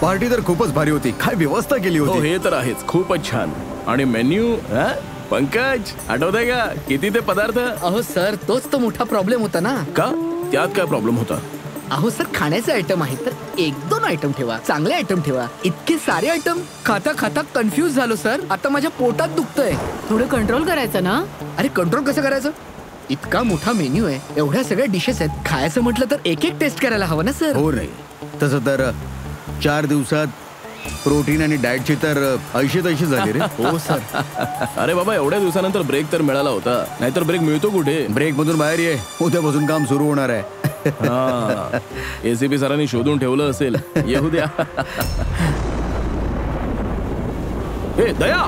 Party तर खूपच भारी होती. काय व्यवस्था केली हो होती. हे तर आहेच, खूपच छान. आणि मेन्यू पंकज आठवतंय का किती ते पदार्थ? अहो सर, तोच तो मोठा प्रॉब्लेम होता ना. का त्यात काय प्रॉब्लेम होता? अहो सर, खाण्याचे आयटम आहेत तर 1-2 आयटम ठेवा, चांगले आयटम ठेवा. इतके सारे आयटम खाता खाता कन्फ्यूज झालो सर. आता माझ्या पोटात दुखतंय. थोडं कंट्रोल करायचं ना. अरे कंट्रोल कसं करायचं? इतका मोठा मेन्यू आहे, एवढ्या सगळ्या डिशेस आहेत. खायचं म्हटलं तर एक एक टेस्ट करायला हवं ना सर. हो नाही तसं तर 4 दिवसात प्रोटीन आणि डाएटची तर ऐशी तैशी झाली रे. हो सर. अरे बाबा, एवढ्या दिवसानंतर ब्रेक तर मिळाला होता, नाहीतर ब्रेक मिळतो कुठे? ब्रेक मधून बाहेर ये, उद्यापासून काम सुरू होणार आहे. एसीपी सरांनी शोधून ठेवलं असेल. येऊ द्या. हे दया.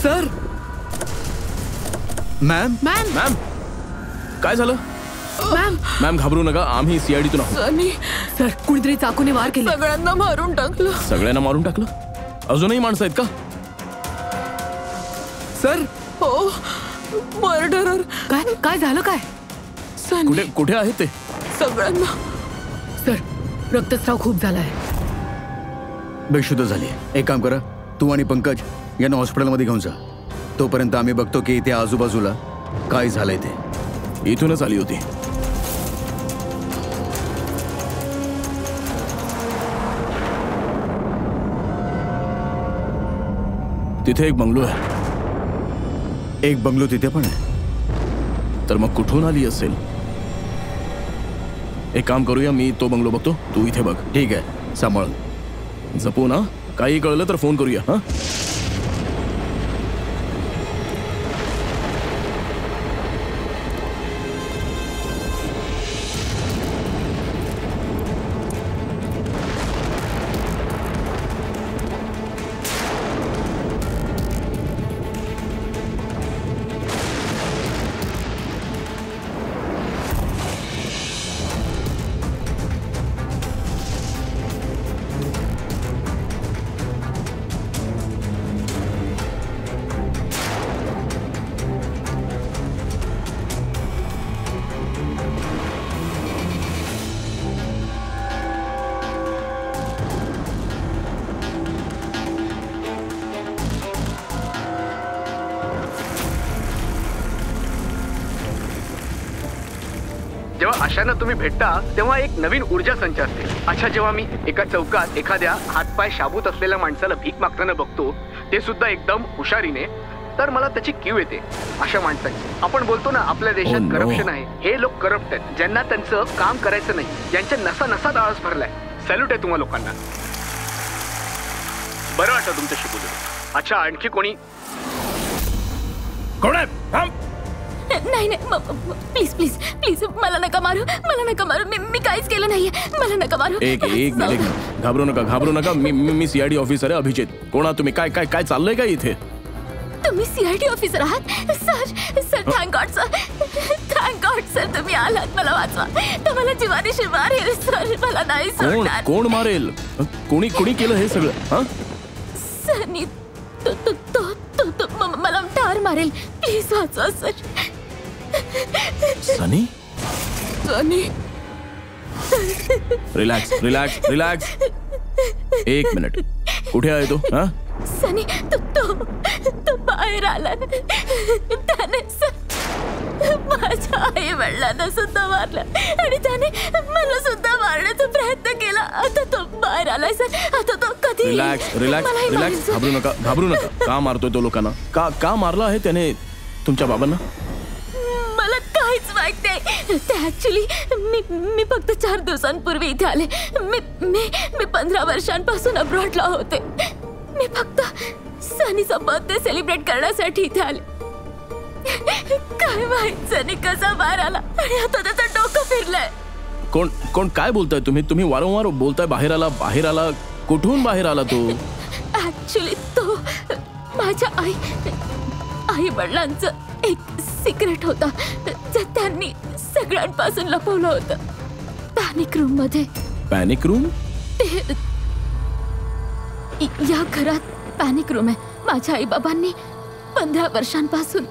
सर. Ma'am ma'am. मॅम काय झालं? मॅम. मॅम घाबरू नका, आम्ही सीआयडीतून आहोत. सनी सर, कुणीतरी चाकूने वार केले. सगळ्यांना मारून टाकलं. सगळ्यांना मारून टाकलं? अजूनही माणसं आहेत का? सर. हो, मर्डरर. काय काय झालं काय? कुठे कुठे आहेत ते? सगळ्यांना. सर, रक्तस्राव खूप झालाय. बेशुद्ध झाली. एक काम करा, तू आणि पंकज यांना हॉस्पिटलमध्ये घेऊन जा. तोपर्यंत आम्ही बघतो की इथे आजूबाजूला काय झालंय ते. इथूनच आली होती. तिथे एक बंगलो आहे. एक बंगलो तिथे पण आहे. तर मग कुठून आली असेल? एक काम करूया, मी तो बंगलो बघतो, तू इथे बघ. ठीक आहे, सांभाळून जपू ना. काही कळलं तर फोन करूया. हा जेव्हा अशानं तुम्ही भेटता तेव्हा एक नवीन ऊर्जा संच असते. अच्छा, जेव्हा मी एका चौकात एखाद्या हातपाय शाबूत असलेल्या माणसाला भीक मागताना बघतो, ते सुद्धा एकदम हुशारीने, तर मला त्याची कीव येते. अशा माणसाची आपण बोलतो ना, आपल्या देशात करप्शन आहे. हे लोक करप्ट आहेत, ज्यांना त्यांचं काम करायचं नाही, ज्यांच्या नसा नसात आळस भरलाय. सॅल्यूट आहे तुम्हा लोकांना. बरं वाटतं तुमच्याशी बोलून. अच्छा, आणखी कोणी? कोण आहे? नाही नाही, प्लीज प्लीज प्लीज, मला नका मारू, मला नका मारू. मी काहीच केलं नाहीये, मला नका मारू. एक मिनिट, घाबरू नका, घाबरू नका. मी सीआयडी ऑफिसर आहे, अभिजित. कोणा तुम्ही? काय काय काय चाललंय का इथे? तुम्ही सीआयडी ऑफिसर आहात? Sir sir, thank God sir, thank God sir, तुम्ही आलात, मला वाचवा. तुम्हाला जीवानीशी मारेल सर, मला नाही सोडणार. कोण मारेल? कोणी केलं हे सगळं? सनी, तो मला ठार मारेल. प्लीज वाचवा सर. सनी? सनी, रिलॅक्स रिलॅक्स रिलॅक्स. एक मिनिट, कुठे आहे तो? सनी, तो बाहेर आला. त्याने माझ्या आई वडिलांना सुद्धा मारलं आणि त्याने मला सुद्धा मारण्याचा प्रयत्न केला. आता तो बाहेर आलाय सर. आता तो कधी? Relax relax relax. घाबरू नका, घाबरू नका. का मारतोय तो लोकांना? का मारला आहे त्याने तुमच्या बाबांना? मला काहीच माहित नाही. ते ऍक्च्युली मी फक्त 4 दिवसांपूर्वी इथे आले. मी 15 वर्षांपासून अब्रॉडला होते. मी फक्त सनीचा बर्थडे सेलिब्रेट करण्यासाठी इथे आले. काय माहित सनी कसा बाहेर आला आणि आता त्याचं डोकं फिरलंय. कोण काय बोलताय तुम्ही वारंवार बोलताय बाहेर आला. कुठून बाहेर आला तो? ऍक्च्युली तो माझ्या आई वडिलांचं एक सिक्रेट होता, जे त्यांनी सगळ्यांपासून लपवलं होतं. पॅनिक रूम मध्ये. Panic room? या घरात पॅनिक रूम आहे. माझ्या आई बाबांनी 15 वर्षांपासून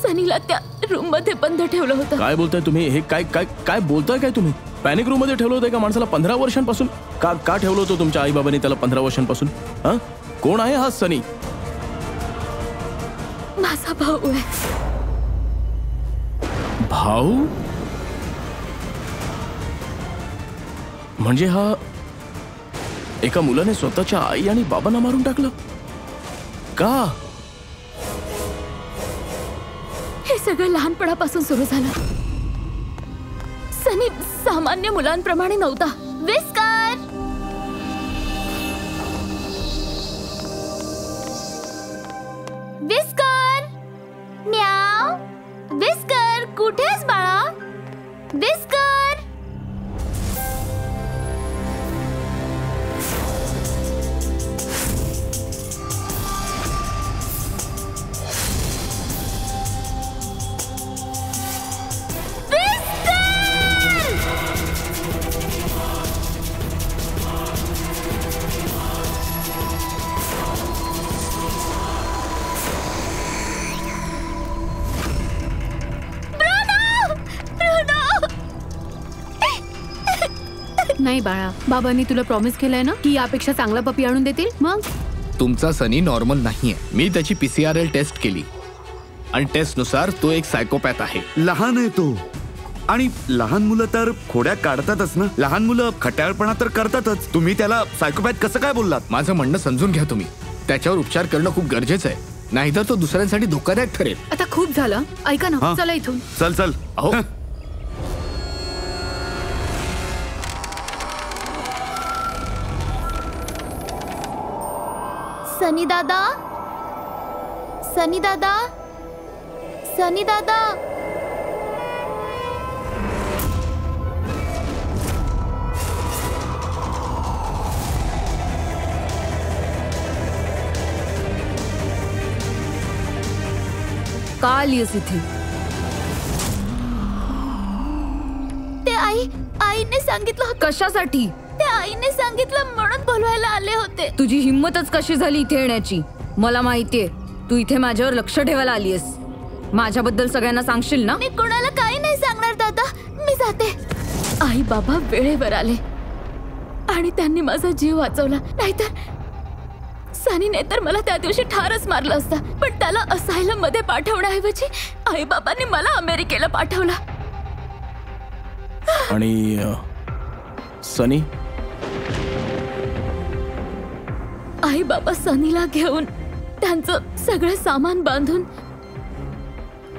सनीला त्या रूम मध्ये बंद ठेवलं होतं. काय बोलताय तुम्ही? हे काय बोलताय काय तुम्ही? पॅनिक रूम मध्ये ठेवलं होतं का माणसाला 15 वर्षांपासून? का का ठेवलं होतं तुमच्या आई बाबांनी त्याला 15 वर्षांपासून? हा, कोण आहे हा सनी? माझा भाऊ आहे. भाऊ? म्हणजे हा एका मुलाने स्वतःच्या आई आणि बाबांना मारून टाकलं का? हे सगळं लहानपणापासून सुरू झालं. सनी सामान्य मुलांप्रमाणे नव्हता. विस्कर, विस्कर, म्याव. विस्कर, कुठेस बाळा? विस्कर. नाही बाळा, बाबांनी तुला प्रॉमिस केलंय ना की यापेक्षा चांगला पपी आणून देतील. मग तुमचा सनी नॉर्मल नाहीये. मी त्याची PCRL टेस्ट केली आणि टेस्टनुसार तो एक सायकोपॅथ आहे. लहान आहे तो, आणि लहान मुलं तर खोड्या काढतातच ना. लहान मुलं खट्याळपणा तर करतातच. तुम्ही त्याला सायकोपॅथ कसं काय बोललात? माझं म्हणणं समजून घ्या तुम्ही. त्याच्यावर उपचार करणं खूप गरजेचं आहे, नाहीतर तो दुसऱ्यांसाठी धोकादायक ठरेल. आता खूप झालं. ऐका ना, हा. चला इथून. चल चल. अहो सनी दादा, सनी दादा, सनी दादा. का आलीस इथे? ते आईने सांगितलं. कशासाठी? ते आईने सांगितलं म्हणून बोलवायला आले होते. तुझी हिंमतच कशी झाली इथे येण्याची? मला माहितीये तू इथे माझ्यावर लक्ष ठेवायला आलीयस. माझ्याबद्दल सगळ्यांना सांगशील ना? मी कोणाला काही नाही सांगणार दादा. मी जाते. आई बाबा वेळेवर आले आणि त्यांनी माझा जीव वाचवला. नाहीतर सनीने तर मला त्या दिवशी ठारच मारलं असतं. पण त्याला असायलम मध्ये पाठवण्याऐवजी आई बाबांनी मला अमेरिकेला पाठवलं. आणि सनी? आई बाबा सनीला घेऊन त्यांचं सगळं सामान बांधून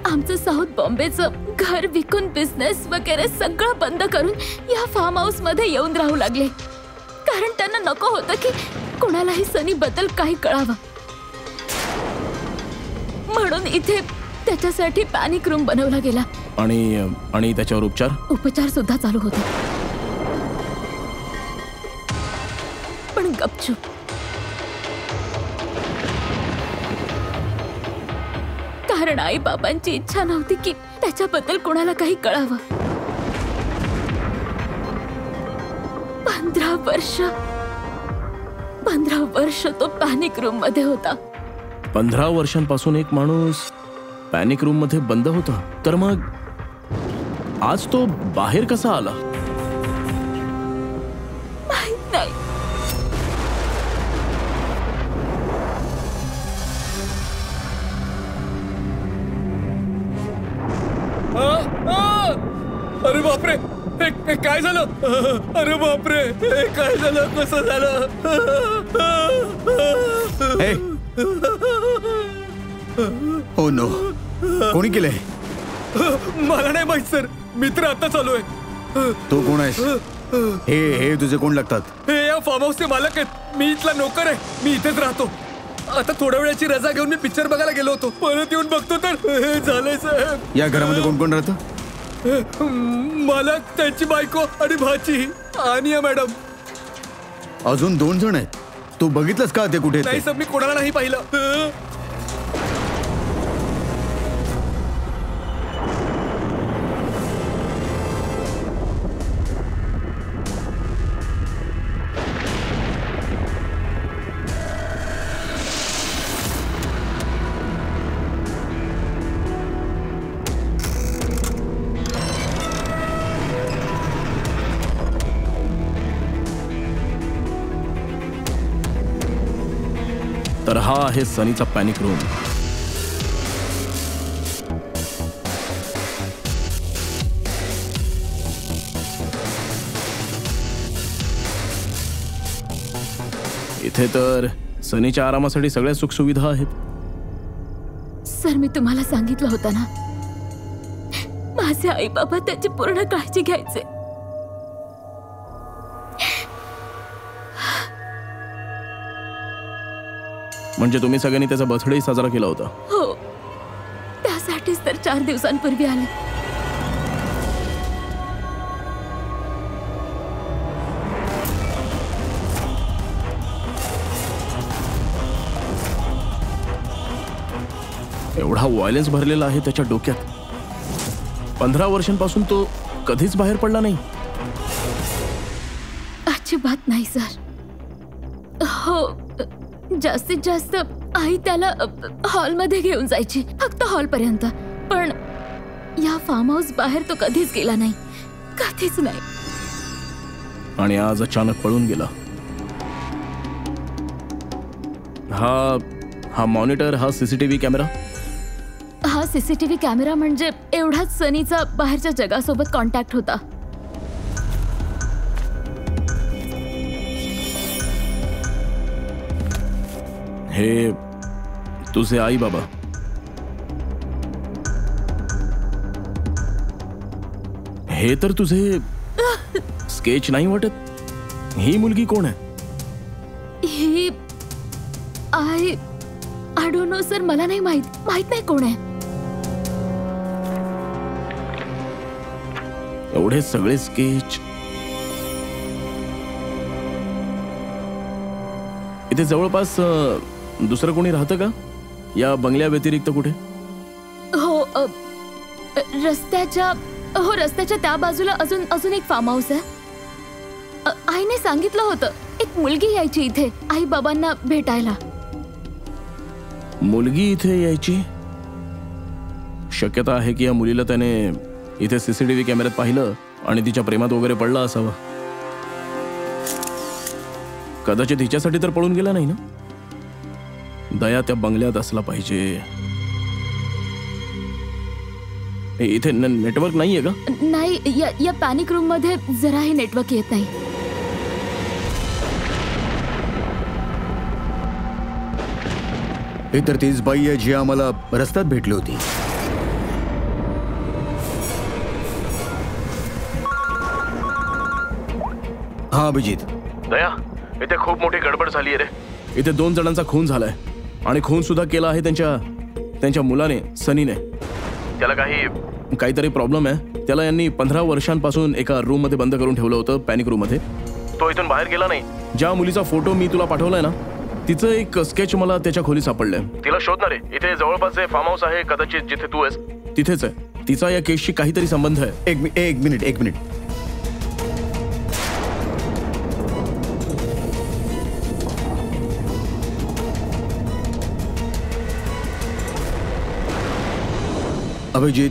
आमचं साऊथ बॉम्बेचं घर विकून बिझनेस वगैरे सगळं बंद करून या फार्म हाऊस मध्ये येऊन राहू लागले. कारण त्यांना नको होतं की कोणालाही सनी बद्दल काही कळावं. म्हणून इथे त्याच्यासाठी पॅनिक रूम बनवला गेला. आणि त्याच्यावर उपचार सुद्धा चालू होते, पण गपचूप. कारण आई बाबांची इच्छा नव्हती की त्याच्याबद्दल कोणाला काही कळावं. 15 वर्ष तो पॅनिक रूम मध्ये होता. 15 वर्षांपासून एक माणूस पॅनिक रूम मध्ये बंद होता, तर मग आज तो बाहेर कसा आला? माहित नाही. अरे बापरे, हे काय झालं? अरे बापरे, हे काय झालं? कसं झालं? हो नो, कोणी केलंय? मला नाही माहित सर, मित्र आता चालू आहे. तू कोण आहेस? हे तुझे कोण लागतात? हे या फार्म हाऊसचे मालक आहेत. मी इथला नोकर आहे. मी इथेच राहतो. आता थोड्या वेळाची रजा घेऊन मी पिक्चर बघायला गेलो होतो. परत येऊन बघतो तर हे झालंय साहेब. या घरामध्ये कोण कोण राहतं? मालक, त्यांची बायको आणि भाची आणि मॅडम. अजून 2 जण आहेत. तू बघितलंस का ते कुठे? नाही सर, मी कोणाला नाही पाहिलं. तर हा आहे सनीचा पॅनिक रूम. इथे तर सनीच्या आरामासाठी सगळ्या सुखसुविधा आहेत. सर, मी तुम्हाला सांगितलं होतं ना, माझे आई बाबा त्याची पूर्ण काळजी घ्यायचे. म्हणजे तुम्ही सगळ्यांनी त्याचा बर्थडे साजरा केला होता? हो, त्यासाठीच तर 4 दिवसांपूर्वी आले. एवढा व्हायलेन्स भरलेला आहे त्याच्या डोक्यात. 15 वर्षांपासून तो कधीच बाहेर पडला नाही. अजिबात नाही सर. हो, जास्तीत जास्त आई त्याला हॉलमध्ये घेऊन जायची, फक्त हॉलपर्यंत. पण या फार्म हाऊस बाहेर तो कधीच गेला नाही, कधीच नाही. आणि आज अचानक पळून गेला. हा मॉनिटर, हा सीसीटीव्ही कॅमेरा. हा सीसीटीव्ही कॅमेरा म्हणजे एवढाच सनीचा बाहेरच्या जगासोबत कॉन्टॅक्ट होता. हे तुझे आई बाबा. हे तर तुझे स्केच नाही वाटत. ही मुलगी कोण आहे? ही आय डोंट नो सर, मला नाही माहित नाही कोण आहे. एवढे सगळे स्केच. इथे जवळपास दुसरं कोणी राहतं का या बंगल्या व्यतिरिक्त कुठे? हो, रस्त्याच्या त्या बाजूला अजून एक फार्म हाऊस आहे. आईने सांगितलं होतं एक मुलगी यायची इथे आई बाबांना भेटायला. मुलगी इथे यायची? शक्यता आहे की या मुलीला त्याने इथे सीसीटीव्ही कॅमेऱ्यात पाहिलं आणि तिच्या प्रेमात वगैरे पडला असावा. कदाचित हिच्यासाठी तर पळून गेला नाही ना. दया त्या बंगल्यात असला पाहिजे. इथे नेटवर्क नाहीये का? नाही, या पॅनिक रूम मध्ये जराही नेटवर्क येत नाही. ही तर तीच बाई आहे जी आम्हाला रस्त्यात भेटली होती. हा अभिजित. दया, इथे खूप मोठी गडबड झाली आहे रे. इथे 2 जणांचा खून झालाय आणि खून सुद्धा केला आहे त्यांच्या मुलाने, सनीने. त्याला काहीतरी प्रॉब्लेम आहे. त्याला यांनी 15 वर्षांपासून एका रूम मध्ये बंद करून ठेवलं होतं, पॅनिक रूम मध्ये. तो इथून बाहेर गेला नाही. ज्या मुलीचा फोटो मी तुला पाठवलाय ना, तिचं एक स्केच मला त्याच्या खोली सापडलंय. तिला शोधणार आहे. इथे जवळपास फार्म हाऊस आहे कदाचित जिथे तू आहेस, तिथेच आहे. तिचा या केसशी काहीतरी संबंध आहे. एक मिनिट. अभिजित,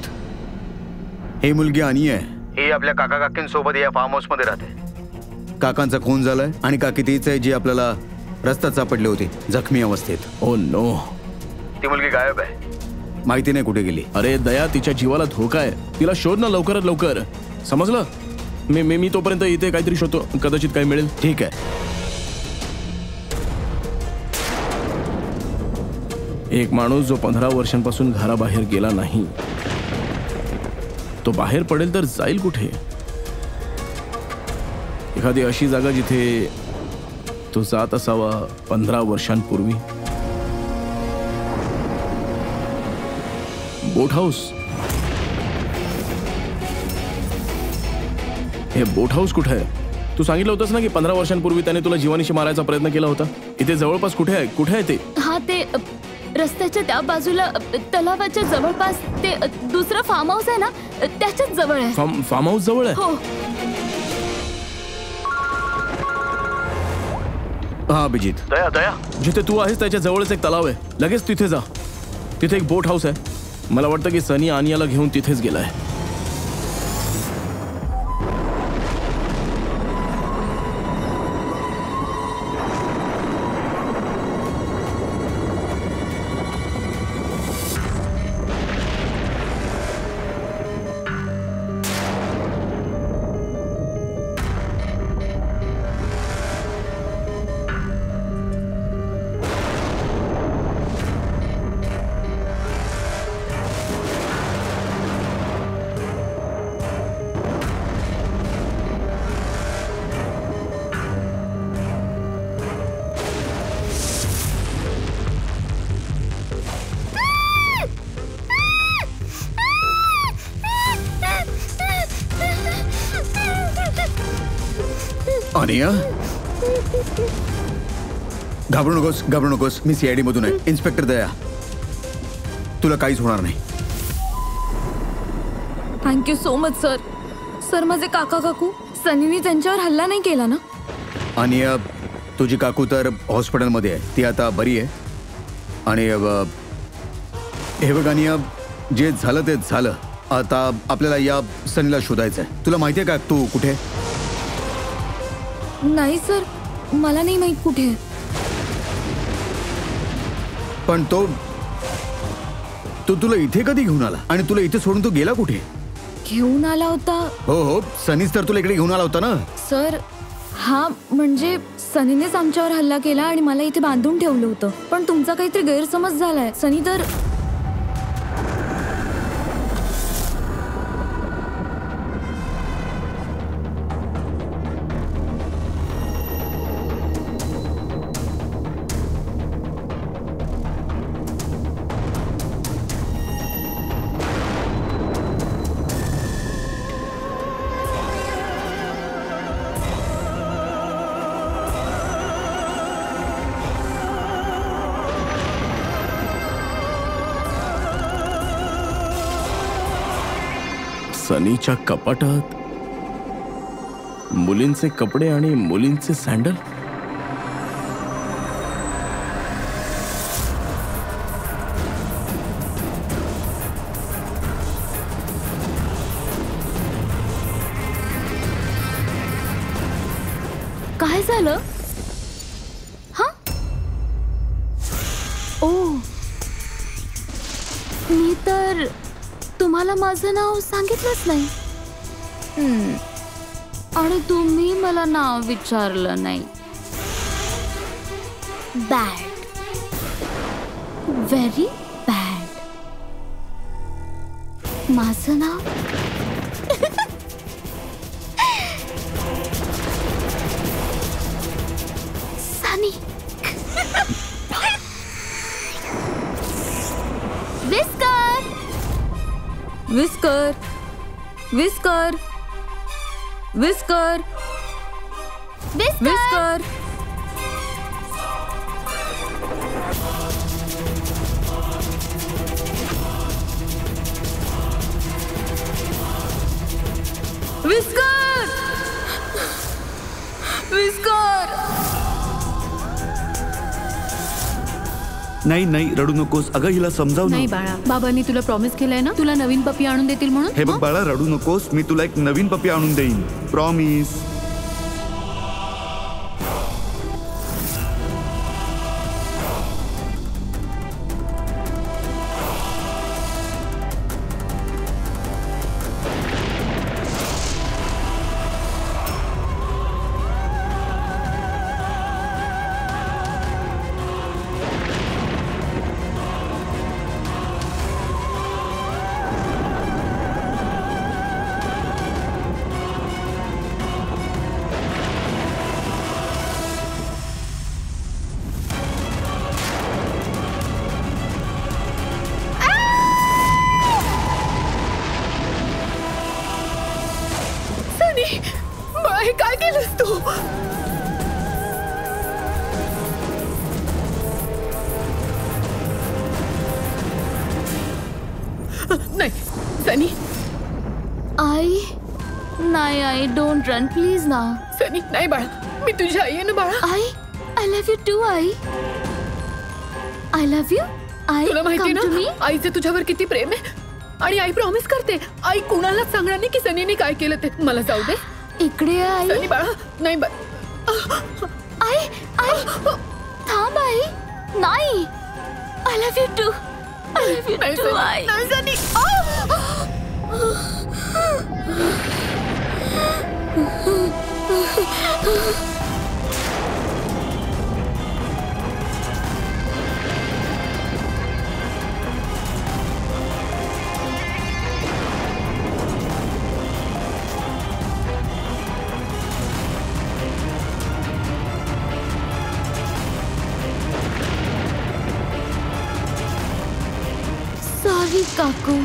ही मुलगी आणि आहे. ही आपल्या काका काकींसोबत या फार्म हाऊस मध्ये राहते. काकांचा खून झालाय आणि काकी तीच आहे जी आपल्याला रस्त्यात सापडली होती जखमी अवस्थेत. Oh no. ती मुलगी गायब आहे. माहिती नाही कुठे गेली. अरे दया, तिच्या जीवाला धोका आहे. तिला शोध ना लवकरात लवकर. समजलं? मी तोपर्यंत इथे काहीतरी शोधतो, कदाचित काही मिळेल. ठीक आहे. एक माणूस जो 15 वर्षांपासून घराबाहेर गेला नाही, तो बाहेर पडेल तर जाईल कुठे? एखादी अशी जागा जिथे तो जात असावा 15 वर्षांपूर्वी. बोट हाऊस. हे बोट हाऊस कुठे आहे? तू सांगितलं होतंस ना की 15 वर्षांपूर्वी त्याने तुला जीवानीशी मारायचा प्रयत्न केला होता. इथे जवळपास कुठे आहे ते? हा, ते रस्त्याच्या त्या बाजूला तलावाच्या जवळपास ते दुसरं फार्म हाऊस आहे ना, त्याच्याच जवळ आहे. फार्म हाऊस जवळ आहे? हो. हा अभिजित. दया, जिथे तू आहेस त्याच्या जवळच एक तलाव आहे. लगेच तिथे जा. तिथे एक बोट हाऊस आहे. मला वाटतं की सनी आनियाला घेऊन तिथेच गेलाय. अनिया, घाबरू नकोस. मी CID मधून आहे. इन्स्पेक्टर दया, तुला काहीच होणार नाही. Thank you so much sir. Sir, माझे काका काकू, सनीने त्यांच्यावर हल्ला नाही केला ना? अनिया, तुझी काकू तर हॉस्पिटलमध्ये आहे. ती आता बरी आहे. आणि हे बघ अनिया, जे झालं ते झालं. आता आपल्याला या सनीला शोधायचं आहे. तुला माहिती आहे का तू कुठे? नाही सर, मला नाही माहित कुठे आहे. पण तो तुला इथे कधी घेऊन आला आणि तुला इथे सोडून तो गेला कुठे? घेऊन आला होता. हो, सनीच तर तुला इकडे घेऊन आला होता ना. सर, हा म्हणजे सनीनेच आमच्यावर हल्ला केला आणि मला इथे बांधून ठेवलं होतं. पण तुमचा काहीतरी गैरसमज झालाय. सनी तर सनीच्या कपाटात मुलींचे कपडे आणि मुलींचे सँडल. काय झालं? हा? ओ, मी तर तुम्हाला माझं नाव सांगितलंच नाही. आणि तुम्ही मला नाव विचारलं नाही. Bad, very bad. माझं नाव Sunny. Whisker, Whisker, Whisker, Whisker. Whisker, Whisker. नाही रडू नकोस. अगं हिला समजाव. नाही बाळा, बाबांनी तुला प्रॉमिस केलंय ना तुला नवीन पप्पी आणून देतील म्हणून. हे बघ बाळा, रडू नकोस. मी तुला एक नवीन पप्पी आणून देईन. प्रॉमिस. हे काय केलंस तू? नाही सनी. आई डोंट रन प्लीज ना. सनी नाही बाळा, मी तुझी आई आहे ना बाळा. I love you too. I love you. तुला माहिती ना आईचं तुझ्यावर किती प्रेम आहे. आणि आई प्रॉमिस करते आई कुणालाच सांगणार नाही की सनीने काय केलं ते. मला जाऊ दे. इकडे आई. सनी बाळा नाही आई थांब आई. नाही. I love you too. I love you too. आई नाही सनी. सॉरी काकू.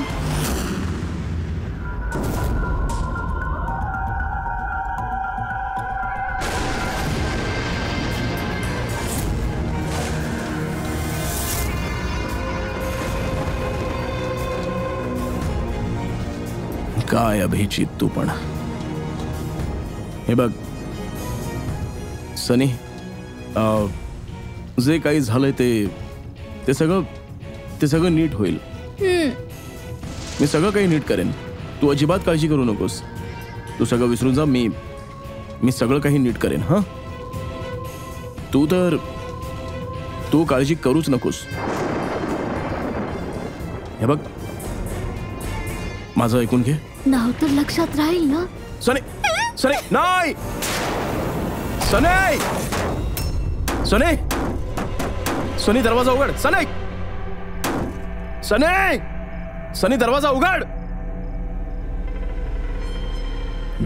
काय अभिजित तू पण. हे बघ सनी, जे काही झालंय ते सगळं नीट होईल. मी सगळं काही नीट करेन. तू अजिबात काळजी करू नकोस. तू सगळं विसरून जा. मी सगळं काही नीट करेन. हा, तू काळजी करूच नकोस. हे बघ, माझं ऐकून घे. नाव तर लक्षात राहील ना. सनी, सनी नाही. सनी, सनी, सनी दरवाजा उघड. सनी, सनी, सनी दरवाजा उघड.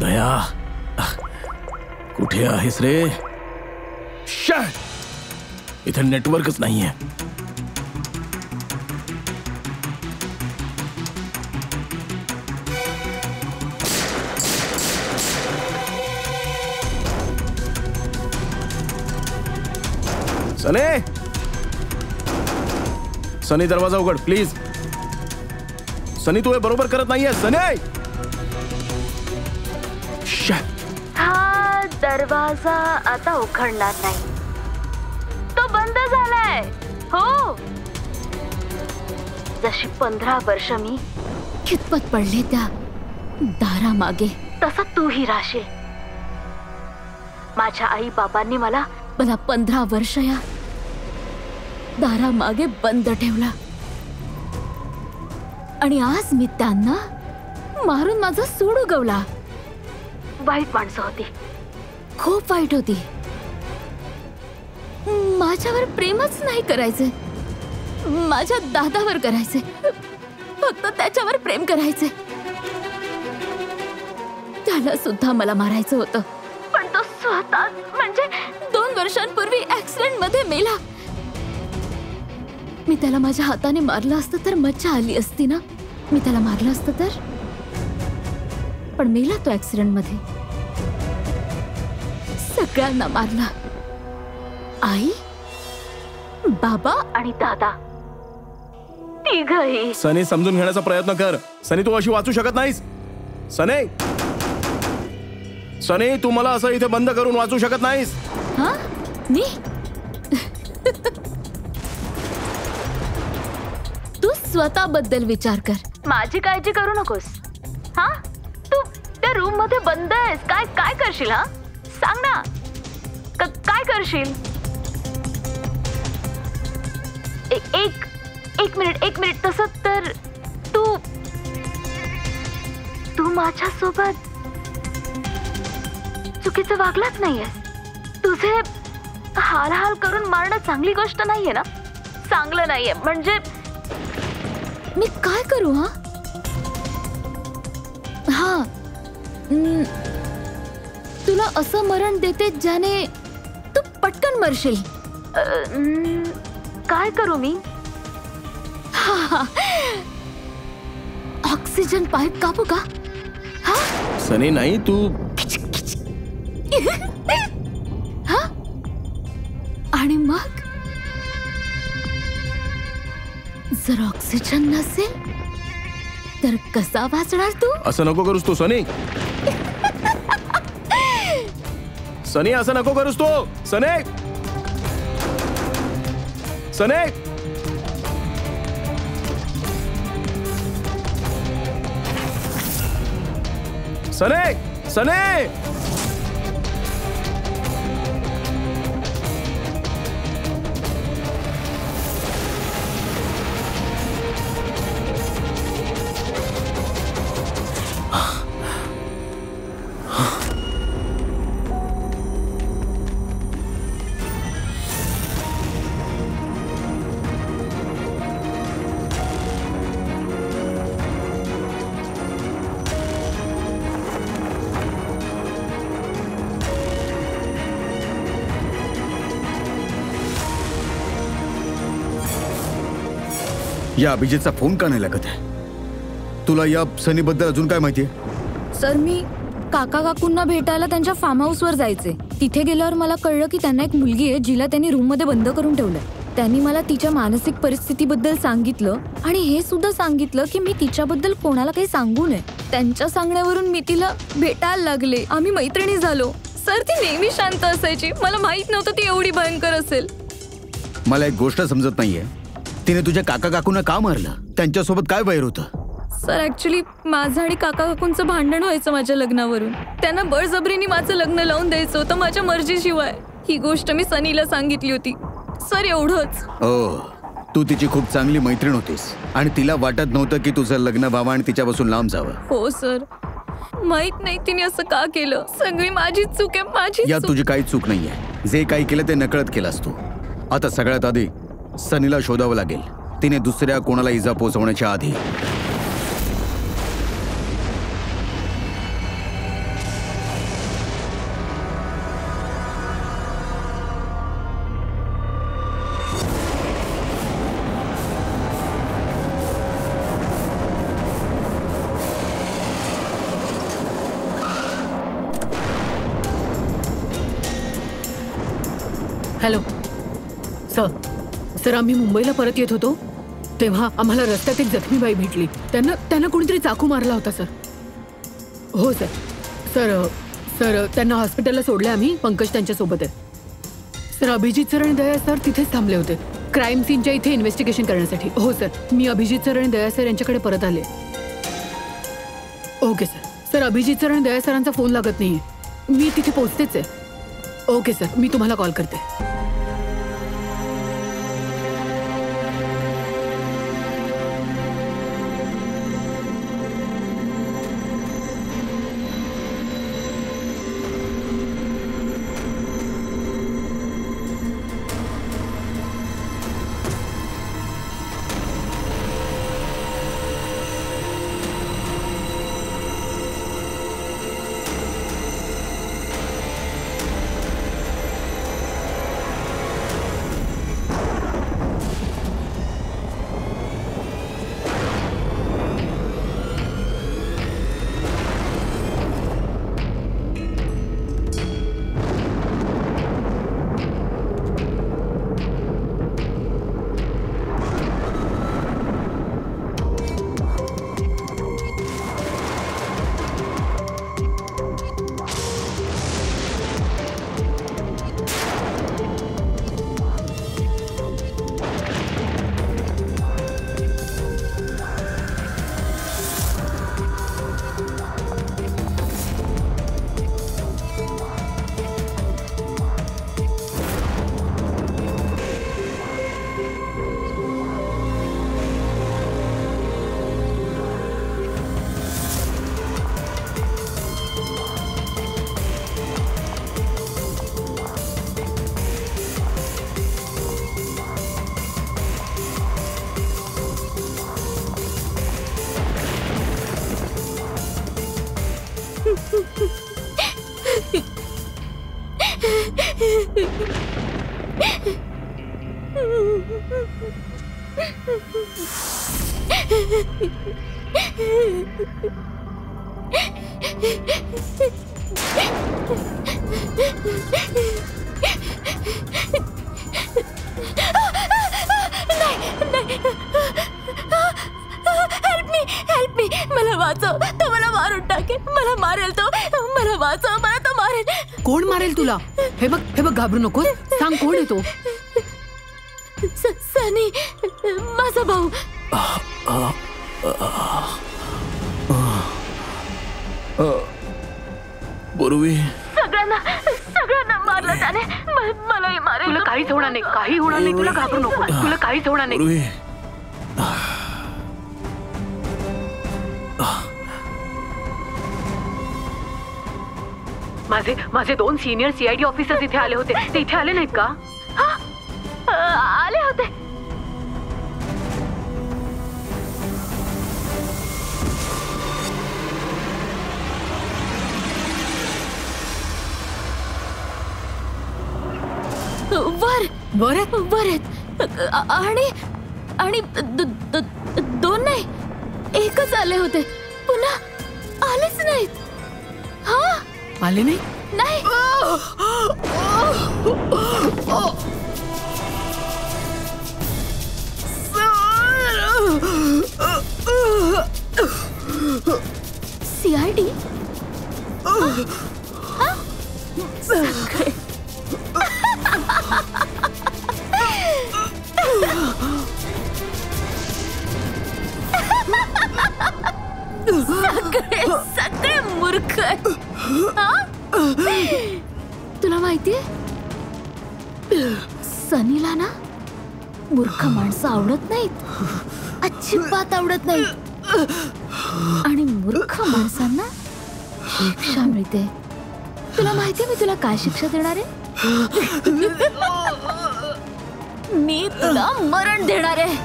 दया, कुठे आहेस रे? शिट, इथे नेटवर्कच नाहीये. सनी, सनी दरवाजा उघड प्लीज. सनी तू हे बरोबर करत नाहीये. सनी, हा दरवाजा आता उघडणार नाही. तो बंद झालाय. हो, जशी 15 वर्ष मी खितपत पडले त्या दारामागे, तसा तूही राहशील. माझ्या आई बाबांनी मला 15 वर्ष या दारामागे बंद ठेवला आणि आज मी त्यांना मारून माझा सूड उगवला. वाईट माणसं होती, खूप वाईट होती. माझ्यावर प्रेमच नाही करायचे. माझ्या दादावर करायचे, फक्त त्याच्यावर प्रेम करायचे. त्याला सुद्धा मला मारायचं होतं, पण तो स्वतः म्हणजे 2 वर्षांपूर्वी ऍक्सिडेंट मध्ये मेला. मी त्याला माझ्या हाताने मारलं असतं तर मज्जा आली असती ना. मी त्याला मारलं असतं तर, पण मेला तो ऍक्सिडेंट मध्ये. सगळ्यांना मारला. आई, बाबा आणि दादा, तिघही. सनी समजून घेण्याचा प्रयत्न कर. सनी तू अशी वाचू शकत नाहीस. सनी, सनी तू मला असं इथे बंद करून वाचू शकत नाहीस. हा, मी तू स्वतःबद्दल विचार कर. माझी काळजी करू नकोस. हा, तू त्या रूम मध्ये बंद आहेस. काय करशील? हा, सांग ना, काय करशील? एक मिनिट. तसं तर तू माझ्यासोबत चुकीचं वागलाच नाहीयेस. तुझे हाल करून मारणं चांगली गोष्ट नाहीये ना. चांगलं नाहीये म्हणजे मी काय करू? हा, तुला असं मरण देते ज्याने तू पटकन मरशील. काय करू मी? ऑक्सिजन पाईप कापू का? हा, सनी नाही तू. हा, आणि मग जर ऑक्सिजन नसेल तर कसा वाचणार तू? असं नको करूस तू सनी. सनी असं नको करूस तू. सनी, सनी, सनी, सनी. या अभिजितचा फोन का नाही लागत आहे? तुला या सनी बद्दल अजून काय माहितीये? सर, मी काका काकूंना भेटायला त्यांच्या फार्म हाऊसवर जायचे. तिथे गेल्यावर मला कळलं की त्यांना एक मुलगी आहे जिला त्यांनी रूम मध्ये बंद करून ठेवलंय. त्यांनी मला तिच्या मानसिक परिस्थितीबद्दल सांगितलं आणि हे सुद्धा सांगितलं की मी तिच्याबद्दल कोणाला काही सांगू नये. त्यांच्या सांगण्यावरून मी तिला भेटायला लागले. आम्ही मैत्रिणी झालो. सर ती नेहमी शांत असायची. मला माहित नव्हतं ती एवढी भयंकर असेल. मला एक गोष्ट समजत नाहीये, तिने तुझ्या काका काकूंना का मारलं? त्यांच्यासोबत काय वैर होतं? सर ऍक्च्युली माझं आणि काका काकूंचं भांडण व्हायचं माझ्या लग्नावरून. त्यांना बळजबरीने माझं लग्न लावून द्यायचं होतं माझ्या मर्जीशिवाय. ही गोष्ट मी सनीला सांगितली होती. सर एवढंच. तू तिची खूप चांगली मैत्रीण होतीस आणि तिला वाटत नव्हतं की तुझं लग्न व्हावं आणि तिच्यापासून लांब जावं. हो सर, माहित नाही तिने असं का केलं. सगळी माझीच चूक आहे, माझी. यात तुझी काही चूक नाहीये. जे काही केलं ते नकळत केलंस तू. आता सगळ्यात आधी सनीला शोधावं लागेल, तिने दुसऱ्या कोणाला इजा पोहोचवण्याच्या आधी. हॅलो सर, आम्ही मुंबईला परत येत होतो तेव्हा आम्हाला रस्त्यात एक जखमी बाई भेटली. त्यांना कोणीतरी चाकू मारला होता सर. हो सर त्यांना हॉस्पिटलला सोडले आम्ही. पंकज त्यांच्यासोबत आहे. सर अभिजित सर आणि दया सर तिथेच थांबले होते क्राईम सीनच्या इथे इन्व्हेस्टिगेशन करण्यासाठी. हो सर, मी अभिजित सर आणि दया सर यांच्याकडे परत आले. Okay sir. अभिजित सर आणि दया सरांचा फोन लागत नाहीये. मी तिथे पोहोचतेच आहे. ओके सर, मी तुम्हाला कॉल करते. हेल्प मी, मला वाचव. तो मला मारून टाकेल. मला मारेल तो. मला वाचव. मला तो मारेल. कोण मारेल तुला? हे बघ घाबरू नको. सांग कोण आहे तो? सनी, माझा भाऊ. पूर्वी सगळ्यांना मारलं त्याने. मलाही मारेल. तुला काहीच होणार नाही. काही होणार नाही. तुला घाबरू नको. तुला काहीच होणार नाही. पूर्वी माझे 2 सिनियर CID ऑफिसर्स इथे आले होते. ते इथे आले नाहीत का? आले होते. वर आहेत. आणि 2 नाही, 1च आले होते. पुन्हा आलेच नाहीत. हा, आले नाही. नाही. सगळे सगळे सगळे मूर्ख आहेत. हा? तुला माहितीये सनीला ना मूर्ख माणसं आवडत नाहीत, अजिबात आवडत नाहीत. आणि मूर्ख माणसांना शिक्षा मिळते. तुला माहितीये मी तुला काय शिक्षा देणार आहे? मी तुला मरण देणार आहे.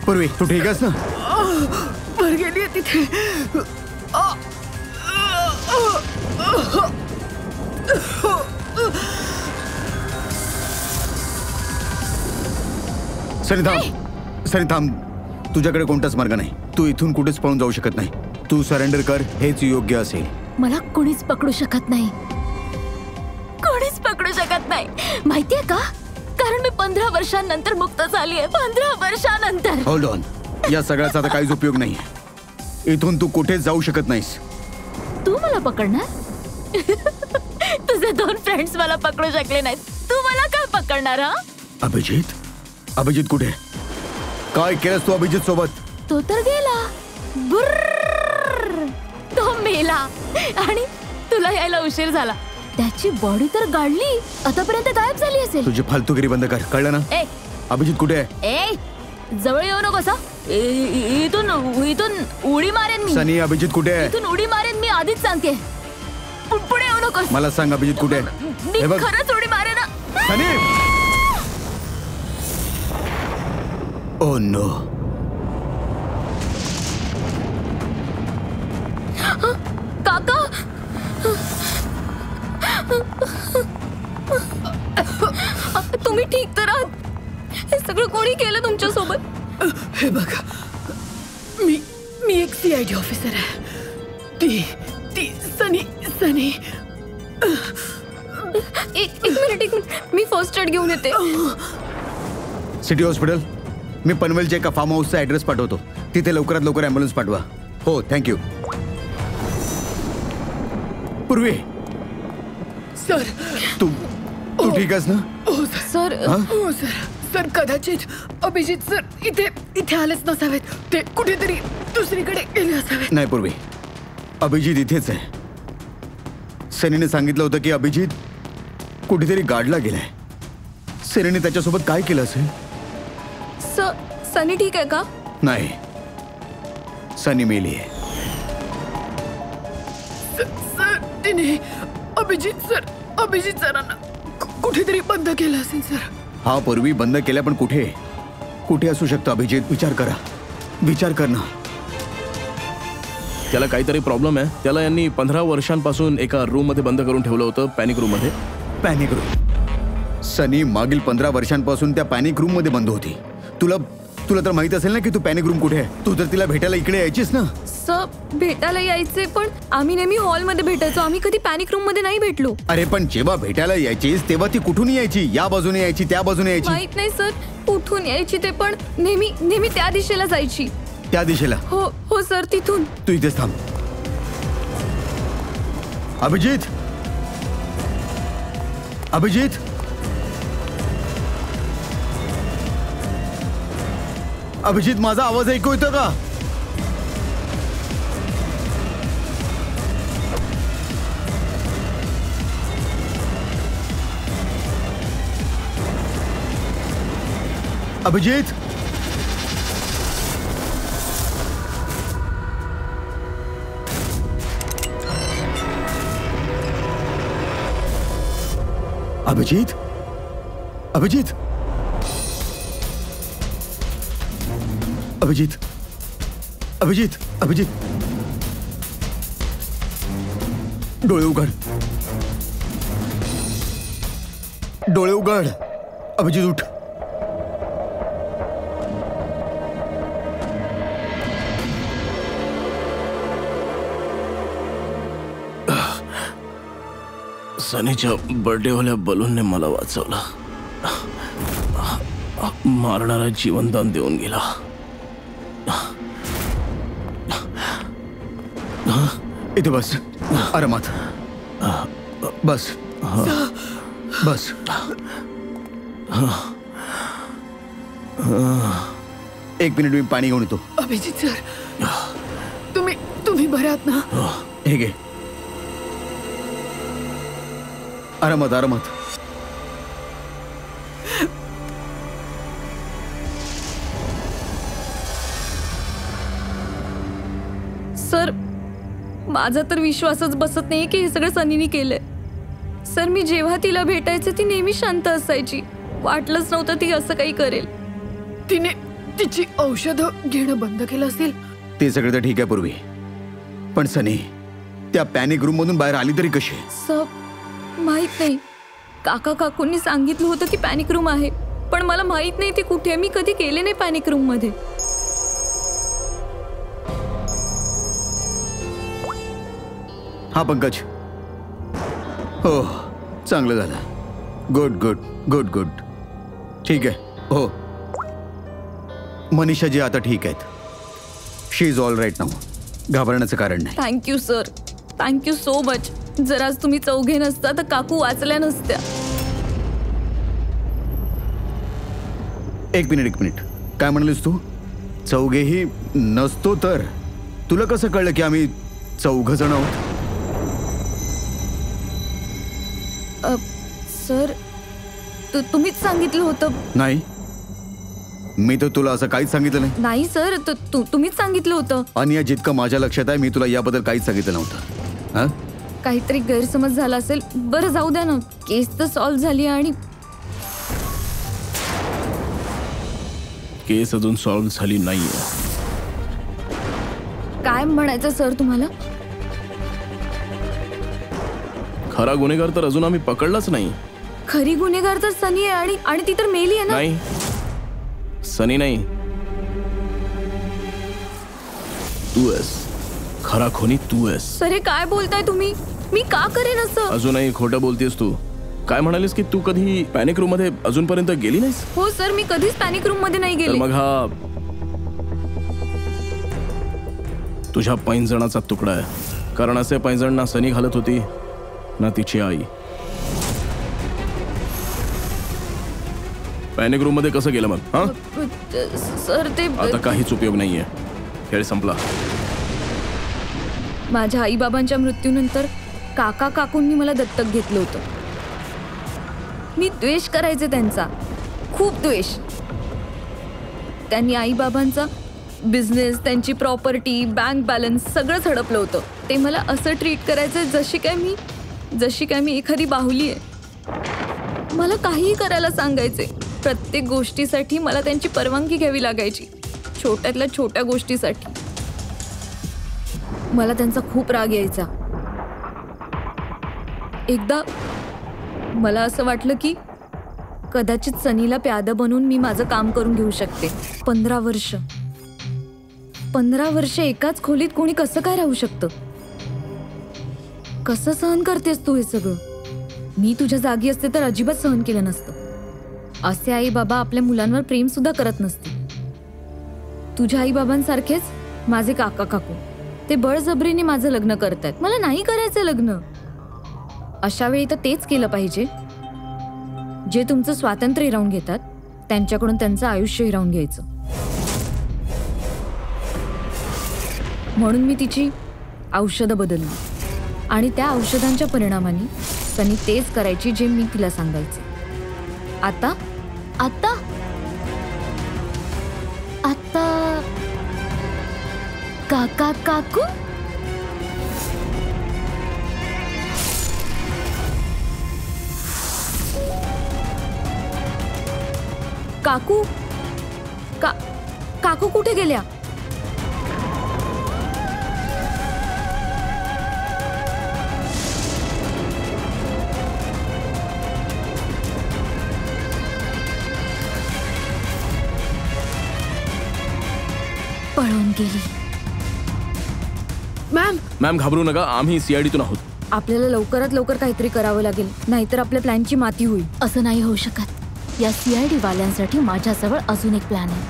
पूर्वी तू ठीक आहेस ना? भर गेली तिथे. सनी थांब, सनी थांब. तुझ्याकडे कोणताच मार्ग नाही. तू इथून कुठेच पळून जाऊ शकत नाही. तू सरेंडर कर, हेच योग्य असेल. मला कोणीच पकडू शकत नाही, कोणीच पकडू शकत नाही. माहितीये का? कारण मी 15 वर्षांनंतर मुक्त झाली आहे. 15 वर्षांनंतर. Hold on. या सगळ्याचा आता काहीच उपयोग नाही. इथून तू कुठेच जाऊ शकत नाहीस. तू मला पकडणार? तुझे 2 फ्रेंड्स मला पकडू शकले नाहीत, तू मला काय पकडणार? हा? अभिजित? अभिजित कुठे? काय केलंस तू अभिजित सोबत? तो तर गेला. बुर्र, तो मेला. आणि तुला यायला उशीर झाला. त्याची बॉडी तर गाडली, आतापर्यंत गायब झाली असेल. तुझी फालतूगिरी बंद कर, कळलं ना? ए, अभिजित कुठे आहे? ए, जवळ येऊ नकोस. इथून इथून उडी मारेन मी. सनी, अभिजित कुठे आहे? इथून उडी मारेन मी, आधीच सांगते. पुढे येऊ नकोस. मला सांग अभिजित कुठे आहे? मी हे बघ. खरंच उडी मारेन. सनी! Oh no. काका, तुम्ही ठीक तर आहात? हे सगळं कोणी केलं तुमच्या सोबत? हे बघा, मी एक CID ऑफिसर आहे. ती सनी. एक मिनिट, मी फर्स्ट एड घेऊन येते. City hospital. मी पनवेलच्या एका फार्म हाऊसचा ऍड्रेस पाठवतो. तिथे लवकरात लवकर ॲम्ब्युलन्स पाठवा. हो, थँक्यू. पूर्वी सर. तू ठीक आहेस ना? हो सर. सर, हो सर, कदाचित अभिजित सर इथे आलेच नसावेत. ते कुठेतरी दुसरीकडे गेले असावेत. नाही पूर्वी, अभिजित इथेच आहे. सनीने सांगितलं होतं की अभिजित कुठेतरी गाडला गेलाय. सनीने त्याच्यासोबत काय केलं असेल? सनी ठीक आहे का? नाही, सनी मेली आहे. सर, तिने अभिजित सरांना कुठेतरी बंद केलं असेल सर. हा, पूर्वी बंद केल्या, पण कुठे असू शकतो अभिजित? विचार कर ना. त्याला काहीतरी प्रॉब्लेम आहे. त्याला यांनी 15 वर्षांपासून एका रूम मध्ये बंद करून ठेवलं होतं, पॅनिक रूम मध्ये. Panic room? सनी मागील 15 वर्षांपासून त्या पॅनिक रूम मध्ये बंद होती. तुला तर माहित असेल ना की तू पॅनिक रूम कुठे आहे. तू तर तिला भेटायला इकडे यायचीस ना? सर, भेटायला यायचे, पण आम्ही नेहमी हॉलमध्ये भेटायचो. आम्ही कधी पॅनिक रूम मध्ये नाही भेटलो. अरे पण जेव्हा भेटायला यायचीस तेव्हा ती कुठून यायची? या बाजूने यायची, त्या बाजूने यायची? माहित नाही सर कुठून यायची ते, पण नेहमी त्या दिशेला जायची. त्या दिशेला? हो सर, तिथून. तू इथेच थांब. अभिजित, माझा आवाज ऐकू येतो का? अभिजित, अभिजित, डोळे उघड. अभिजित, उठ. सनीच्या बर्थडेवाल्या बलूनने मला वाचवलं. मारणारा जीवनदान देऊन गेला. इथे बस आरामात. बस बस. एक मिनिट, मी पाणी घेऊन येतो. अभिजित सर, तुम्ही बरे आहात ना? हे घे. आरामात आरामात. सर, माझा तर विश्वासच बसत नाही की हे सगळं सनीने केलंय. सर, मी जेव्हा तिला भेटायचे ती नेहमी शांत असायची. वाटलंच नव्हतं ती असं काही करेल. तिने तिची औषधं घेणं बंद केलं असेल. ते सगळं तर ठीक आहे पूर्वी, पण सनी त्या पॅनिक रूम मधून बाहेर आली तरी कशी? सर, माहित नाही. काका काकूंनी सांगितलं होतं की पॅनिक रूम आहे, पण मला माहित नाही ती कुठे. मी कधी गेले नाही पॅनिक रूम मध्ये. हा पंकज. हो, चांगलं झालं. Good good good good. ठीक आहे. हो, मनीषा जी आता ठीक आहेत. शी इज ऑल राईट नाऊ. घाबरण्याचं कारण नाही. Thank you sir, thank you so much. जर आज तुम्ही चौघे नसता तर काकू वाचल्या नसत्या. एक मिनिट. काय म्हणालीस तू? चौघेही नसतो तर? तुला कसं कळलं की आम्ही 4 जण आहोत? सर, तुम्हीच सांगितलं होतं. नाही, मी तर तुला असं काहीच सांगितलं नाही. नाही सर, तुम्हीच सांगितलं होतं. आणि या जितकं माझ्या लक्षात आहे, मी तुला याबद्दल काहीच सांगितलं नव्हतं. हा, काहीतरी गैरसमज झाला असेल. बरं, जाऊ द्या ना. केस तर सॉल्व्ह झाली. आणि केस अजून सॉल्व्ह झाली नाहीये. काय म्हणायचं सर तुम्हाला? खरा गुन्हेगार तर अजून आम्ही पकडलाच नाही. खरी गुन्हेगार तर सनी आहे. आणि ती तर मेली आहे ना? नाही, सनी नाही, तू आहेस. खरा खुनी तू आहेस. सर, हे काय बोलताय तुम्ही? मी का करेन असं? अजूनही खोटं बोलतेस तू. काय म्हणालीस की तू कधी पॅनिक रूम मध्ये अजूनपर्यंत गेली नाहीस? हो सर, मी कधीच पॅनिक रूम मध्ये नाही तर गेले. मग हा तुझ्या पैंजणाचा तुकडा आहे. कारण असे पैंजण ना सनी घालत होती ना तिची आई. पॅनिक रूम मध्ये कसं गेलं मग? हा, सर, ते आता काहीच उपयोग नाहीये. खेळ संपला. माझ्या आई बाबांच्या मृत्यूनंतर काका काकूंनी मला दत्तक घेतलं होतं. मी द्वेष करायचे त्यांचा, खूप द्वेष. त्यांनी आई बाबांचा बिझनेस, त्यांची प्रॉपर्टी, बँक बॅलन्स सगळंच हडपलं होतं. ते मला असं ट्रीट करायचं जशी काय मी एखादी बाहुली आहे. मला काहीही करायला सांगायचे. प्रत्येक गोष्टीसाठी मला त्यांची परवानगी घ्यावी लागायची. छोट्यातल्या छोट्या गोष्टीसाठी मला त्यांचा खूप राग यायचा. एकदा मला असं वाटलं की कदाचित सनीला प्यादा बनवून मी माझं काम करून घेऊ शकते. 15 वर्ष एकाच खोलीत कोणी कसं काय राहू शकतं? कसं सहन करतेस तू हे सगळं? मी तुझ्या जागी असते तर अजिबात सहन केलं नसतं. असे आई बाबा आपल्या मुलांवर प्रेम सुद्धा करत नसते. तुझ्या आई बाबांसारखेच माझे काका काकू, ते बळजबरीने माझं लग्न करतायत. मला नाही करायचं लग्न. अशा वेळी तर तेच केलं पाहिजे जे तुमचं स्वातंत्र्य हिरावून घेतात. त्यांच्याकडून त्यांचं आयुष्य हिरावून घ्यायचं. म्हणून मी तिची औषधं बदलली आणि त्या औषधांच्या परिणामाने सनी तेच करायची जे मी तिला सांगायचे. आता आता आता काका काकू काकू काकू कुठे गेल्या? पळून गेली. मॅम घाबरू नका, आम्ही सीआयडीतून आहोत. आपल्याला लवकरात लवकर काहीतरी करावं लागेल, नाहीतर आपल्या प्लॅनची माती होईल. असं नाही होऊ शकत. या CID वाल्यांसाठी माझ्याजवळ अजून एक प्लॅन आहे.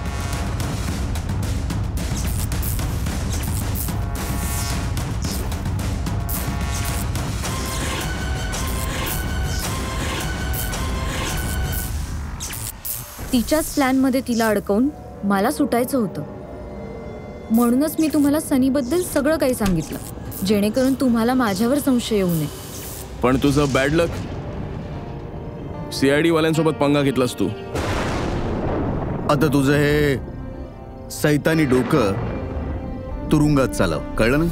तिच्याच प्लॅनमध्ये तिला अडकवून मला सुटायचं होतं. म्हणूनच मी तुम्हाला सनीबद्दल सगळं काही सांगितलं, जेणेकरून तुम्हाला माझ्यावर संशय येऊ नये. पण तुझं बॅड लक, CID वाल्यांसोबत पंगा घेतलास तू. आता तुझं हे सैतानी डोकं तुरुंगात चालव, कळलं ना?